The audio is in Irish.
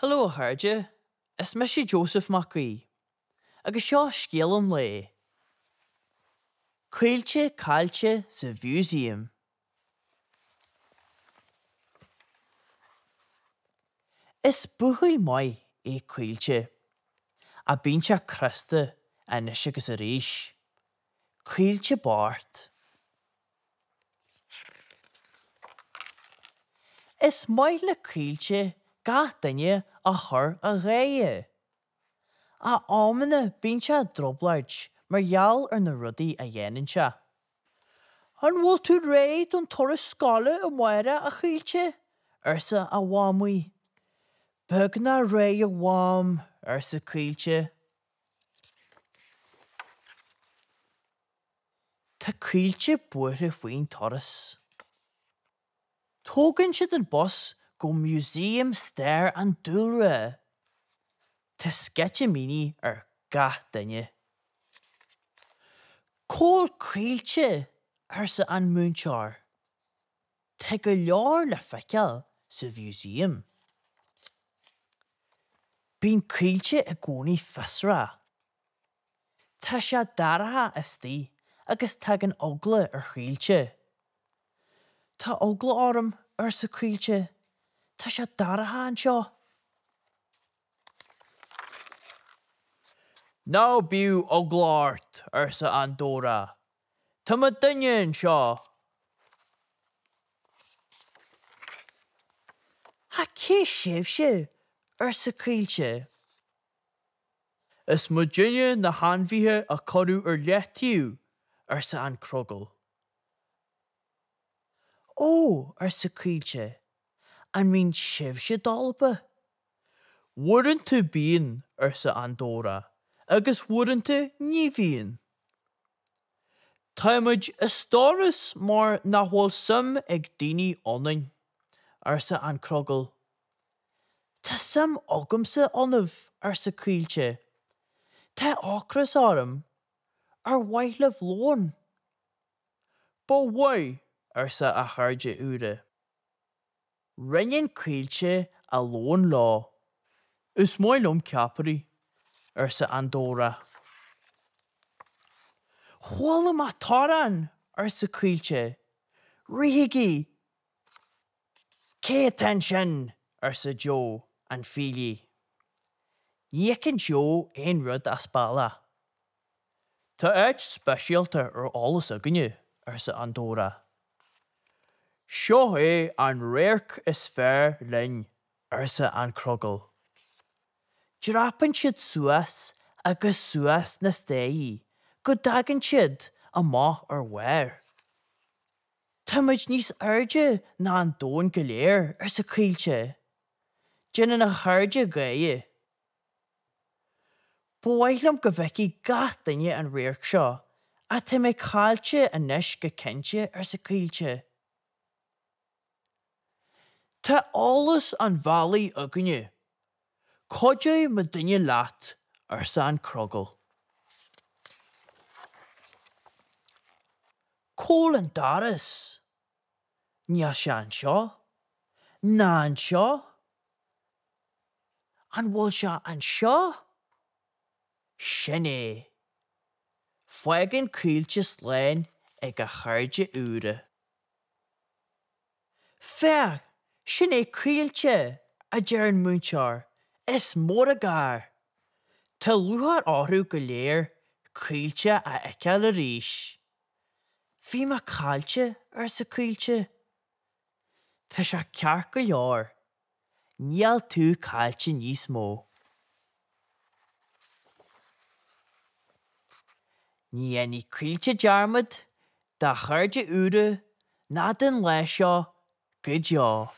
Hello, Harja. Is Missy Joseph McGee. Agus seo scéalam le. Caillte cailte sa museum. Is buchail mai é caillte. A bínte Christa a nish agus a ríis. Caillte Bart. Is mai le caillte ga duine a chur a ghaie. A ámana bínte a droblaid mar gheall na rudaí a dhéananse. An bhfuil tú réid an toras scala a mhaire a caillte? Ursa a bhámaí. Bug na ré a bhám, ursa caillte. Tá caillte buaire faoin toras. Tógann siad an bus go Museum Stair an Dúlra. Tá sketche mini gath duine. Cóil caillte ursa an múnseár. Tá go leor le feiceal sa museum. Bín caillte a gcónaí fisra. Tá sé daratha istí agus tá an ogla caillte. Tá ogla orm ursa caillte. Tá sé daratha anseo. Ná bíú ogláart ursa an dóra. Tá ma duine anseo. Ha cé sibhse ursa caillte. Is mo duine na hanmhíthe a corú leithtiú ursa an crogal. Ó, ursa caillte. An mín sibhse dalba. Wouldn't tú bíon ursa an dóra, agus wouldn't tú ní bhíon. Táimid is doras mar na bhfuil sim ag daoine ionainn ursa an crogal. Tá sim agamsa anmh ursa caillte. Tá ácras orm ar mhaith lón. Ba mhaith ursa a chairde úra. Rinneann caillte a lón lá. Is mailum ceaparí ursa an dóra. Chhuala ma taran ursa caillte. Rihigi. Cé attention ursa Joe an fíli. Nícin Joe ein rud a spála. Tá éit speisialta ar álas aganne ursa an dóra. Seo é an réirc is fearr linn ursa an crogal. Drapan siad suas agus suas na staí, go dagan siad a maith ar mhair. Táimid níos airde ná an dón go léir ursa caillte. Déanann na chairde gaie. Bhaithlam go bheici gath duine an réirc seo, a tá mé cáilte anois go cinnte ursa caillte. Tá álas an bhealaí aganne. Cóide ma duine leat ursa an crogal. Cóil an daras. Níl sé anseo. Ná anseo. An bhfuil sé anseo? Sin é. Faigeann caillte sláin ag a chairde úra. Feadh, sin é caillte a dear an múnseár. Is mór a gár. Tá luthar áhrú go léir caillte a eiceal a ríis. Bhí ma cáilte ursa caillte. Tá sé ceart go leor. Níl tú cáilte níos mó. Ní any caillte dearmad, da chairde úra, ná den leis seo, go deá.